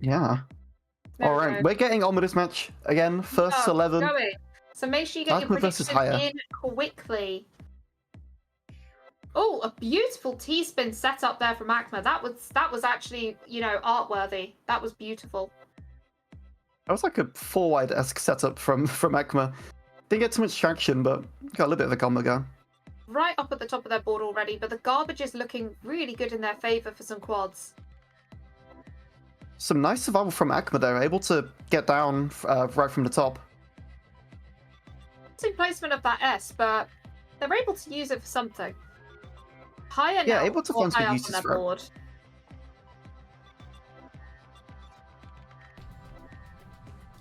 Yeah. There All we right, go. we're getting on with this match again. First 11. Going. So make sure you get your Akma versus predictions Haya. in quickly. Oh, a beautiful T-spin setup there from Akma. That was actually, you know, art-worthy. That was beautiful. That was like a 4-wide-esque setup from Akma. Didn't get too much traction, but got a little bit of a combo going. Right up at the top of their board already, but the garbage is looking really good in their favor for some quads. Some nice survival from Akma there, able to get down right from the top. Interesting placement of that S, but they're able to use it for something. Higher Yeah, now, able to or find high some up on uses their for it. board.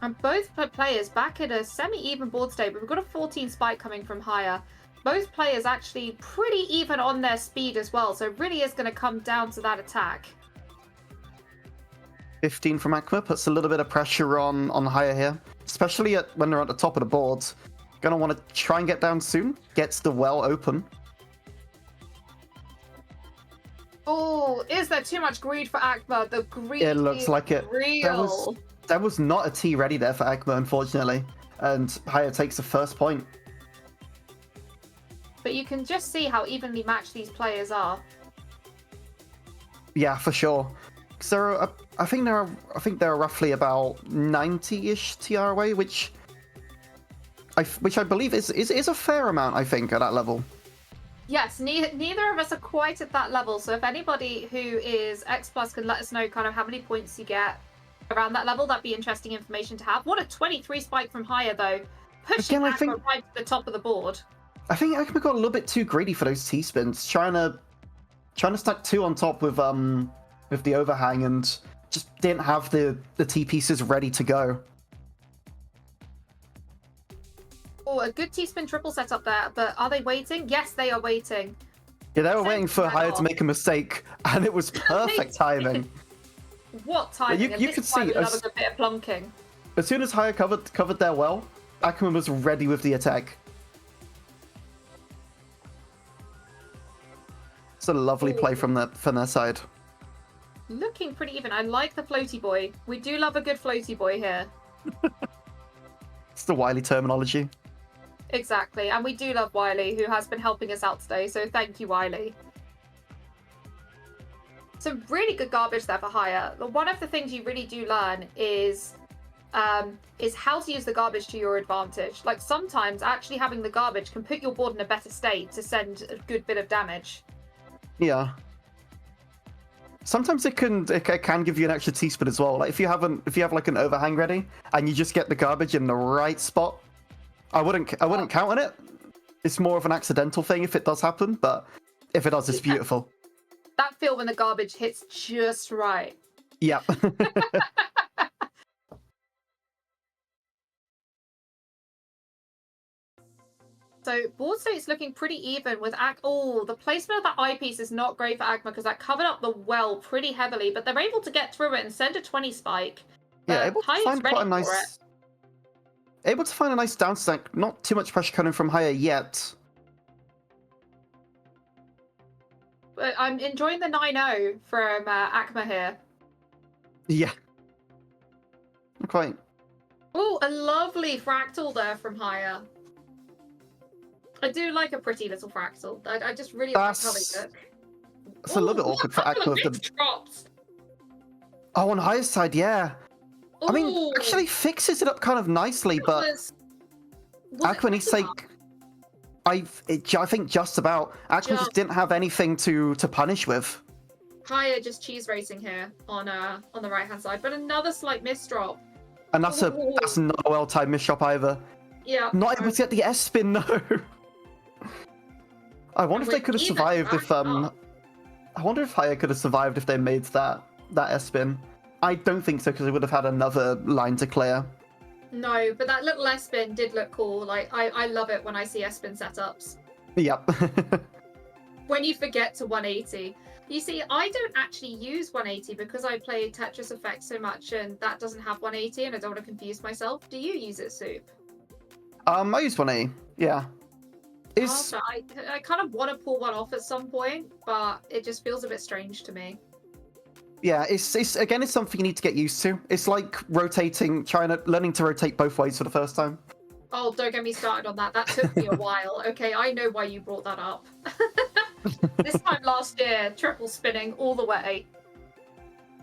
And both players back at a semi-even board state, but we've got a 14 spike coming from Higher. Both players actually pretty even on their speed as well, so it really is going to come down to that attack. 15 from Akma puts a little bit of pressure on Haya here, especially when they're at the top of the board. Gonna want to try and get down soon. Gets the well open. Oh, is there too much greed for Akma? The greed It looks is like it. real. There was not a T ready there for Akma, unfortunately. And Haya takes the first point. But you can just see how evenly matched these players are. Yeah, for sure. So I think there are roughly about 90-ish TR away, which I believe is a fair amount. I think at that level. Yes, neither of us are quite at that level. So if anybody who is X Plus can let us know kind of how many points you get around that level, that'd be interesting information to have. What a 23 spike from Higher though, pushing Again, Akma right to the top of the board. I think Akma got a little bit too greedy for those T spins, trying to stack 2 on top with the overhang and just didn't have the T pieces ready to go. Oh, a good T-spin triple setup there, but are they waiting? Yes, they are waiting. Yeah, they were waiting for Haya to make a mistake, and it was perfect timing. What timing? You could see another good bit of plunking. As soon as Haya covered their well, Akma was ready with the attack. It's a lovely play from their side. Looking pretty even. I like the floaty boy. We do love a good floaty boy here. It's the Wily terminology. Exactly, and we do love Wiley, who has been helping us out today, so thank you, Wiley. Some really good garbage there for Hire. One of the things you really do learn is how to use the garbage to your advantage. Like, sometimes actually having the garbage can put your board in a better state to send a good bit of damage. Yeah. Sometimes it can give you an extra T-spin as well. Like if you have like an overhang ready and you just get the garbage in the right spot, I wouldn't count on it. It's more of an accidental thing if it does happen, but if it does, it's beautiful. That feel when the garbage hits just right. Yep. So board state's looking pretty even with Oh, the placement of that eyepiece is not great for Akma because that covered up the well pretty heavily, but they're able to get through it and send a 20 spike. Yeah, able to find quite a nice. Able to find a nice down stack. Not too much pressure coming from Haya yet. But I'm enjoying the 9-0 from Akma here. Yeah. Not quite. Oh, a lovely fractal there from Haya. I do like a pretty little fractal. I just really like how they look. It's a little bit awkward for Akma. Oh, on Haya's side, yeah. Ooh. I mean, actually fixes it up kind of nicely, but Akma needs to take. I think just about. Akma just didn't have anything to punish with. Haya just cheese racing here on the right hand side, but another slight misdrop. And that's not a well-timed misdrop either. Yeah. Not able to get the S spin though. I wonder if they could have survived if I wonder if Haya could have survived if they made that S spin. I don't think so because they would have had another line to clear. No, but that little S spin did look cool. Like I love it when I see S spin setups. Yep. When you forget to 180. You see, I don't actually use 180 because I play Tetris Effect so much and that doesn't have 180 and I don't want to confuse myself. Do you use it, Soup? I use 180, yeah. I kind of want to pull one off at some point, but it just feels a bit strange to me. Yeah, it's again, it's something you need to get used to. It's like rotating, learning to rotate both ways for the first time. Oh, don't get me started on that. That took me a while. Okay, I know why you brought that up. This time last year, triple spinning all the way.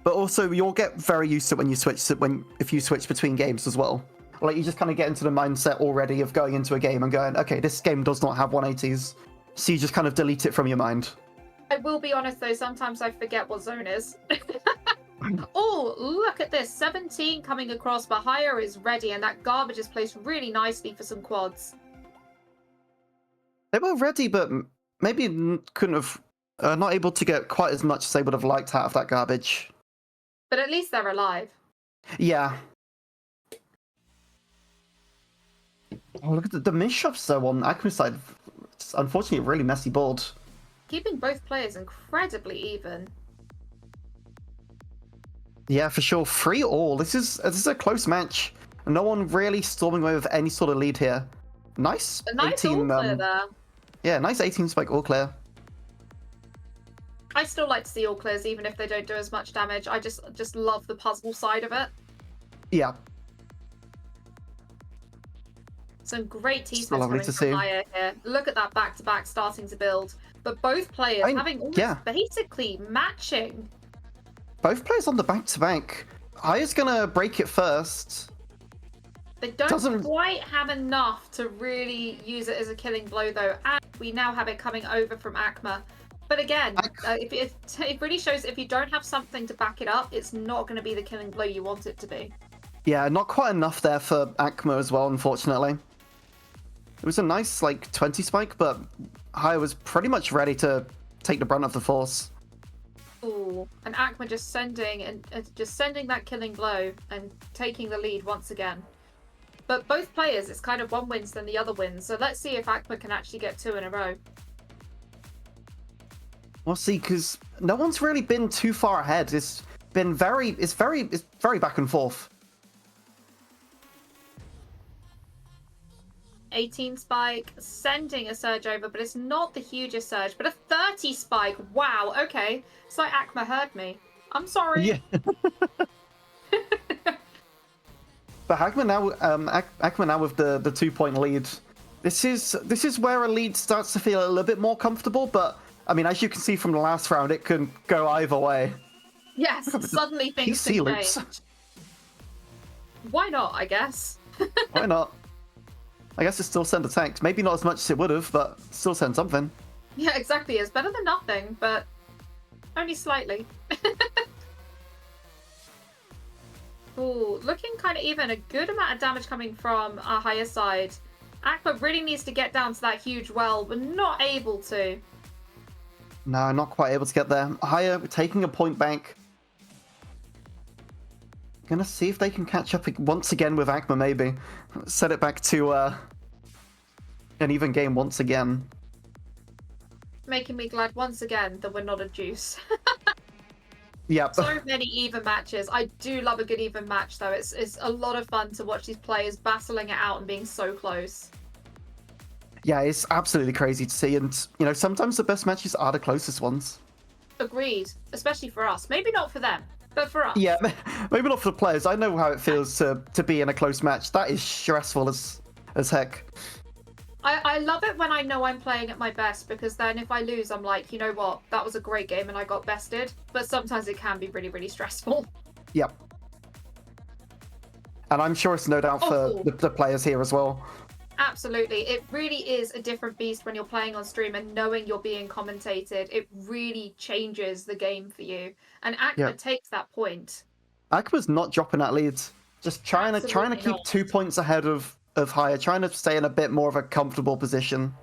But also, you'll get very used to it when you if you switch between games as well. Like, you just kind of get into the mindset already of going into a game and going, okay, this game does not have 180s. So you just kind of delete it from your mind. I will be honest though, sometimes I forget what zone is. Oh, look at this. 17 coming across, but higher is ready, and that garbage is placed really nicely for some quads. They were ready, but maybe couldn't have, not able to get quite as much as they would have liked out of that garbage. But at least they're alive. Yeah. Oh, look at the misshops though on Akma's side. It's unfortunately a really messy board. Keeping both players incredibly even. Yeah, for sure. 3-all. This is a close match. No one really storming away with any sort of lead here. Nice. A nice 18. all clear there. Yeah, nice 18 spike all clear. I still like to see all clears, even if they don't do as much damage. I just love the puzzle side of it. Yeah. Some great Still T-spins lovely coming to from see. Haya here. Look at that back-to-back starting to build. But both players having almost basically matching. Both players on the back-to-back. Haya's gonna break it first. They don't quite have enough to really use it as a killing blow, though. And we now have it coming over from Akma. But again, it really shows if you don't have something to back it up, it's not going to be the killing blow you want it to be. Yeah, not quite enough there for Akma as well, unfortunately. It was a nice, like, 20 spike, but Haya was pretty much ready to take the brunt of the force. Ooh, and Akma just sending that killing blow and taking the lead once again. But both players, it's kind of one wins then the other wins. So let's see if Akma can actually get 2 in a row. We'll see, because no one's really been too far ahead. It's very back and forth. 18 spike, sending a surge over, but it's not the hugest surge, but a 30 spike. Wow, okay. It's like Akma heard me. I'm sorry. Yeah. But Akma now with the 2-point lead. This is where a lead starts to feel a little bit more comfortable, but I mean, as you can see from the last round, it can go either way. Yes, suddenly things can change. Why not, I guess? Why not? I guess it still send attacks. Maybe not as much as it would have, but still send something. Yeah, exactly. It's better than nothing, but only slightly. Ooh, looking kind of even. A good amount of damage coming from our higher side. Akma really needs to get down to that huge well, but not able to. No, not quite able to get there. Haya taking a point back. Gonna see if they can catch up once again with Akma, maybe. Set it back to an even game once again. Making me glad once again that we're not a juice. Yep. So many even matches. I do love a good even match, though. It's a lot of fun to watch these players battling it out and being so close. Yeah, it's absolutely crazy to see, and you know, sometimes the best matches are the closest ones. Agreed, especially for us. Maybe not for them, but for us. Yeah, maybe not for the players. I know how it feels to be in a close match. That is stressful as heck. I love it when I know I'm playing at my best, because then if I lose, I'm like, you know what, that was a great game and I got bested. But sometimes it can be really, really stressful. Yep. And I'm sure it's no doubt for the players here as well. Absolutely. It really is a different beast when you're playing on stream and knowing you're being commentated. It really changes the game for you. And Akma takes that point. Akma's not dropping that lead. Just trying to keep 2 points ahead of Haya, trying to stay in a bit more of a comfortable position.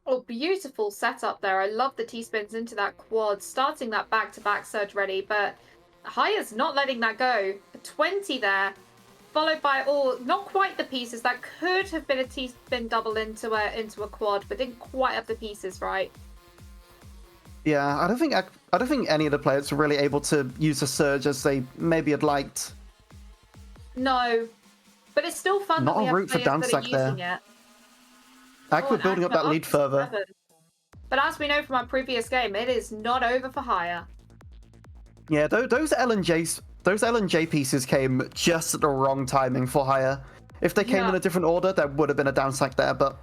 Oh, beautiful setup there. I love the T-spins into that quad, starting that back-to-back surge ready, but Haya's not letting that go. A 20 there, followed by not quite the pieces. That could have been a T-spin double into a quad, but didn't quite have the pieces right. Yeah, I don't think any of the players were really able to use the surge as they maybe had liked. No, but it's still fun that we have players that are using it. Akma building up that lead further. But as we know from our previous game, it is not over for hire. Yeah, those L&J pieces came just at the wrong timing for hire. If they came in a different order, there would have been a downstack there, but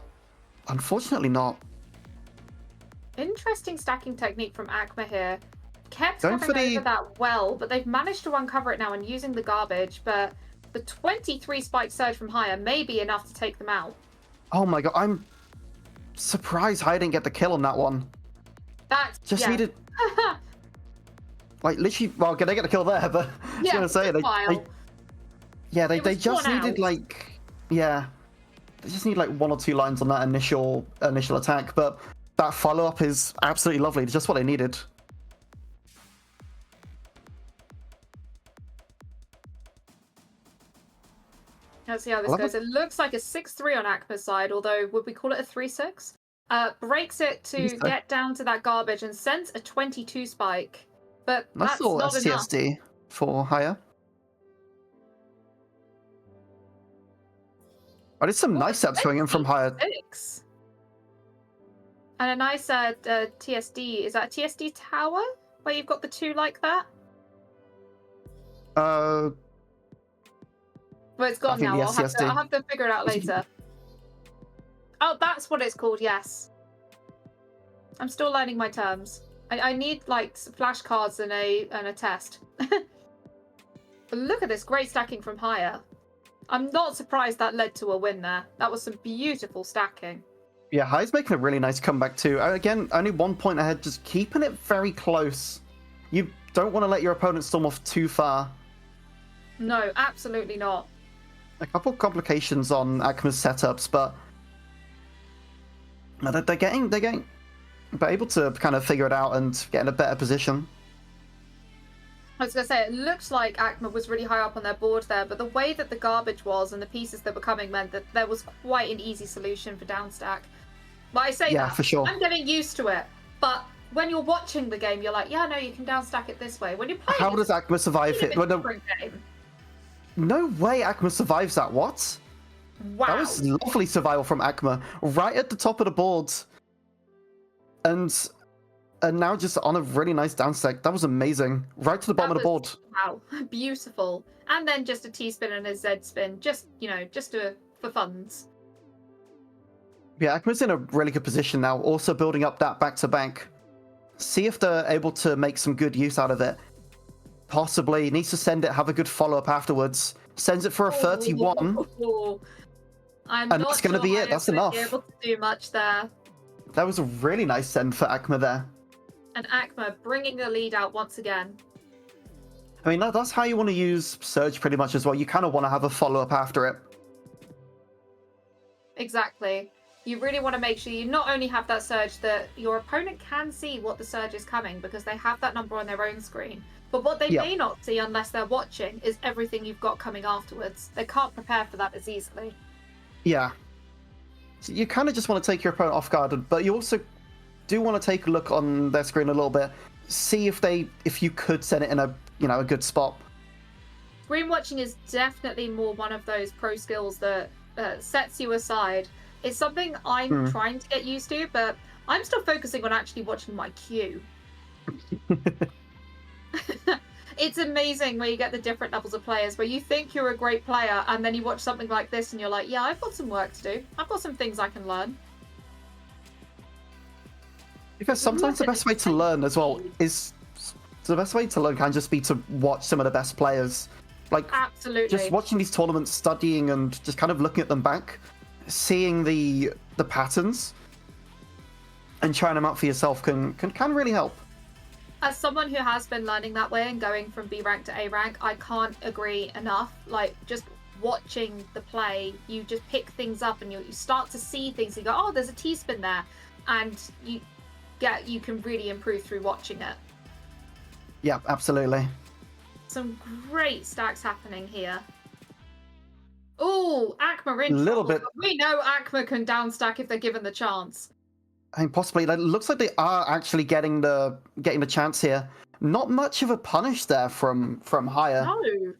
unfortunately not. Interesting stacking technique from Akma here. Kept Going covering over that well, but they've managed to uncover it now and using the garbage, but the 23 spike surge from hire may be enough to take them out. Oh my god, I'm surprised Hire didn't get the kill on that one. That's just needed... Like, literally, well, they get the kill there, but I was going to say, they just needed, like, they just need, like, 1 or 2 lines on that initial attack, but that follow-up is absolutely lovely. It's just what they needed. Let's see how this goes. It looks like a 6-3 on Akma's side, although would we call it a 3-6? Breaks it to get down to that garbage and sends a 22 spike. But that's not STSD enough. For hire. I did some nice step swinging from hire. 6. And a nice TSD. Is that a TSD tower? Where you've got the 2 like that? Well, it's gone now. I'll have to figure it out later. Oh, that's what it's called, yes. I'm still learning my terms. I need, like, flashcards and a test. But look at this great stacking from hire. I'm not surprised that led to a win there. That was some beautiful stacking. Yeah, Hire's making a really nice comeback too. Again, only 1 point ahead, just keeping it very close. You don't want to let your opponent storm off too far. No, absolutely not. A couple complications on Akma's setups, but they're getting but able to kind of figure it out and get in a better position. I was going to say, it looks like Akma was really high up on their board there, but the way that the garbage was and the pieces that were coming meant that there was quite an easy solution for downstack. But I say that, for sure. I'm getting used to it. But when you're watching the game, you're like, yeah, no, you can downstack it this way. When you're playing, how does Akma survive it? No way Akma survives that. What? Wow. That was lovely survival from Akma. Right at the top of the board. And now just on a really nice downstack. That was amazing. Right to the bottom of the board. Wow. Beautiful. And then just a T-spin and a Z-spin. Just, for funds. Yeah, Akma's in a really good position now. Also building up that back-to-back. See if they're able to make some good use out of it. Possibly. Needs to send it, have a good follow-up afterwards. Sends it for a 31. And that's going to be it. That's enough. Be able to do much there. That was a really nice send for Akma there. And Akma bringing the lead out once again. I mean, that's how you want to use Surge pretty much as well. You kind of want to have a follow-up after it. Exactly. You really want to make sure you not only have that Surge, that your opponent can see what the Surge is coming because they have that number on their own screen. But what they may not see unless they're watching is everything you've got coming afterwards. They can't prepare for that as easily. Yeah. So you kind of just want to take your opponent off guard, but you also do want to take a look on their screen a little bit, see if you could send it in a good spot. Screen watching is definitely more one of those pro skills that sets you aside. It's something I'm trying to get used to, but I'm still focusing on actually watching my cue. It's amazing where you get the different levels of players, where you think you're a great player, and then you watch something like this and you're like, yeah, I've got some work to do. I've got some things I can learn. Because sometimes the best way to learn as well is... So the best way to learn can just be to watch some of the best players. Like, absolutely. Just watching these tournaments, studying, and just kind of looking at them back, seeing the patterns, and trying them out for yourself can really help. As someone who has been learning that way and going from B rank to A rank, I can't agree enough. Like, just watching the play, you just pick things up and you start to see things. You go, oh, there's a T-spin there. And you can really improve through watching it. Yeah, absolutely. Some great stacks happening here. Oh, Akma in a little bit. We know Akma can downstack if they're given the chance. I mean, possibly. It looks like they are actually getting the chance here. Not much of a punish there from Hire. No.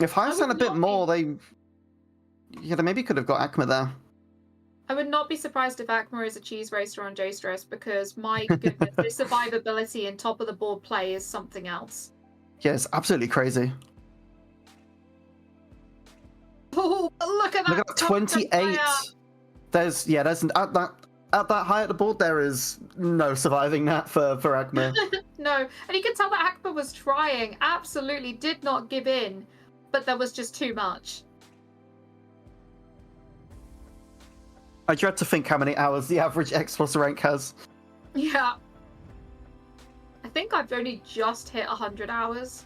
If Hire's done a bit more, they maybe could have got Akma there. I would not be surprised if Akma is a cheese racer on J-Stress because my goodness, this survivability and top of the board play is something else. Yeah, it's absolutely crazy. Oh, look at that! Look at that, 28. There's at that high at the board, there is no surviving that for Akma. No, and you can tell that Akma was trying, absolutely did not give in, but there was just too much. I dread to think how many hours the average X plus rank has. Yeah. I think I've only just hit 100 hours.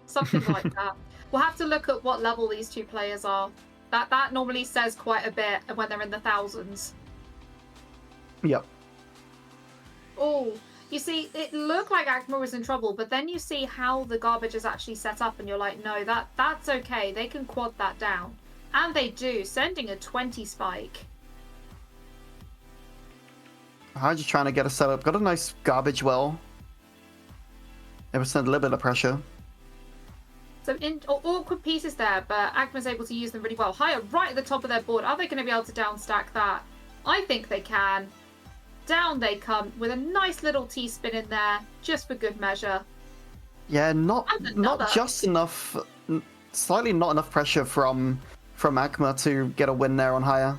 Something like that. We'll have to look at what level these two players are. That normally says quite a bit when they're in the thousands. Yep. Oh, you see, it looked like Akma was in trouble, but then you see how the garbage is actually set up and you're like, no, that's okay. They can quad that down. And they do, sending a 20 spike. I'm just trying to get a setup. Got a nice garbage well. It was a little bit of pressure. Some awkward pieces there, but Akma's able to use them really well. Higher, right at the top of their board. Are they going to be able to downstack that? I think they can. Down they come with a nice little T-spin in there, just for good measure. Yeah, not just enough. Slightly not enough pressure from Akma to get a win there on higher.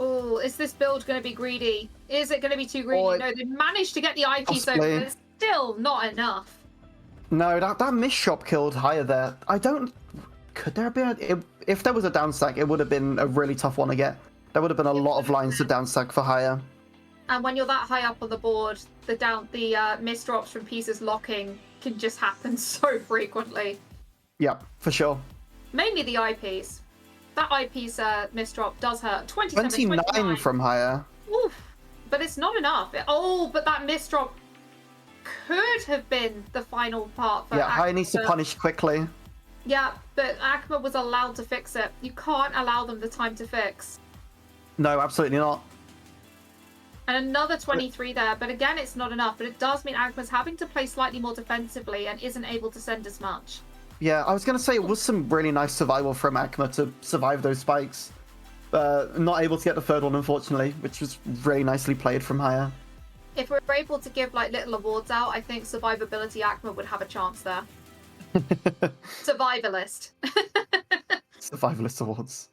Oh, is this build going to be greedy? Is it going to be too greedy? No, they managed to get the IPs over, but it's still not enough. No, that miss shop killed higher there. Could there be if there was a downstack, it would have been a really tough one to get. There would have been a lot of lines to downstack for higher. And when you're that high up on the board, the miss drops from pieces locking can just happen so frequently. Yeah, for sure. Mainly the eyepiece. That eyepiece miss drop does hurt. 29 from higher. Oof. But it's not enough. But that miss drop could have been the final part for Akma. Higher needs to punish quickly. Yeah, but Akma was allowed to fix it. You can't allow them the time to fix. No, absolutely not. And another 23 there, but again, it's not enough. But it does mean Akma's having to play slightly more defensively and isn't able to send as much. Yeah, I was going to say it was some really nice survival from Akma to survive those spikes. Not able to get the third one, unfortunately, which was really nicely played from higher. If we're able to give little awards out, I think survivability Akma would have a chance there. Survivalist. Survivalist awards.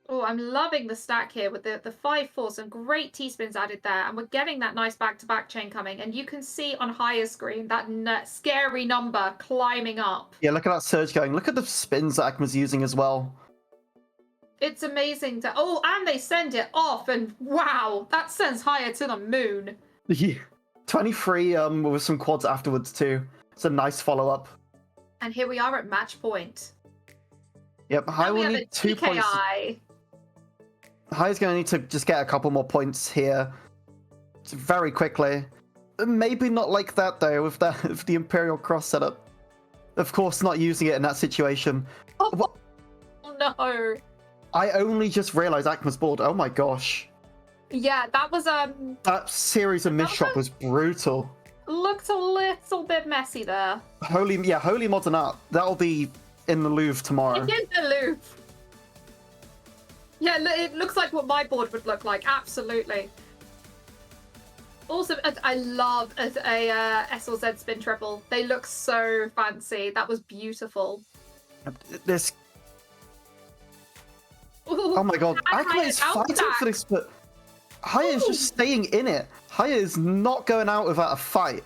Oh, I'm loving the stack here with the 5-4, some great T-spins added there, and we're getting that nice back-to-back chain coming, and you can see on higher screen that scary number climbing up. Yeah, look at that surge going. Look at the spins that Akma's using as well. It's amazing to... Oh, and they send it off, and wow, that sends higher to the moon. Yeah. 23 with some quads afterwards too. It's a nice follow-up. And here we are at match point. Yep, High will need 2 points. High's going to need to just get a couple more points here very quickly. Maybe not like that, though, with the Imperial Cross setup. Of course, not using it in that situation. Oh, no. I only just realized Akma's board. Oh, my gosh. Yeah, that was... That series of miss shot was brutal. Looked a little bit messy there. Holy Modern Art. That'll be in the Louvre tomorrow. It's in the Louvre. Yeah, it looks like what my board would look like. Absolutely. Also, I love a SLZ spin triple. They look so fancy. That was beautiful. This... Ooh, oh my god. Akma is fighting for this, but Haya is just staying in it. Haya is not going out without a fight.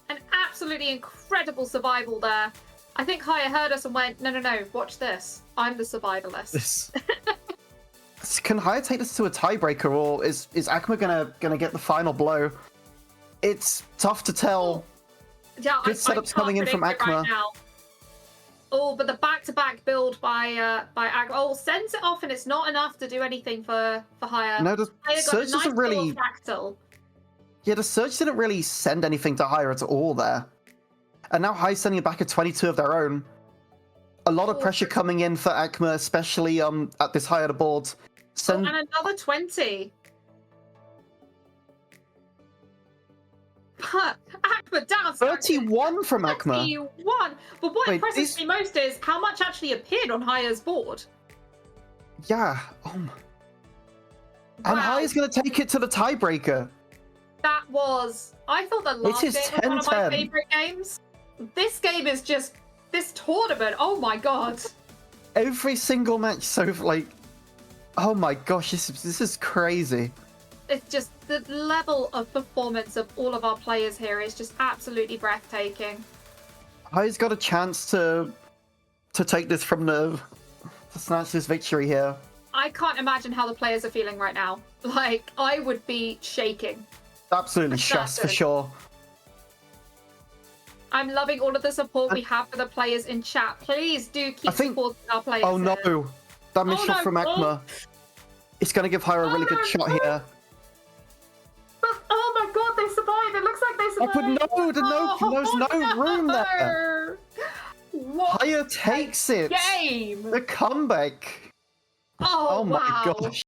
An absolutely incredible survival there. I think Haya heard us and went, no, watch this. I'm the survivalist. Can Haya take this to a tiebreaker, or is Akma gonna get the final blow? It's tough to tell. Yeah, good setups coming in from Akma. Right now. Oh, but the back-to-back build by Akma. Oh, sends it off, and it's not enough to do anything for Haya. No, the surge doesn't really. Fractal. Yeah, the surge didn't really send anything to Haya at all there. And now Haya's sending back a 22 of their own. A lot of pressure coming in for Akma, especially at this high of the board. And another 20. But But down 31 from Akma. 31. But what Wait, impresses me most is how much actually appeared on Haya's board. Yeah. And Haya's going to take it to the tiebreaker. That was... I thought the last is game was one of my 10-10. favourite games. This game is just... This tournament, oh my god. Every single match so, like... Oh my gosh, this is crazy. It's just the level of performance of all of our players here is just absolutely breathtaking. Haya's got a chance to take this from to snatch this victory here. I can't imagine how the players are feeling right now. Like, I would be shaking. Absolutely stressed for sure. I'm loving all of the support we have for the players in chat. Please do keep supporting our players. Oh no, here. that missed shot from Akma. It's going to give Haya a really good shot here. Oh my god, they survived. It looks like they survived. Oh, but there's no room there. What Haya takes it. game. The comeback. Oh, my wow. gosh.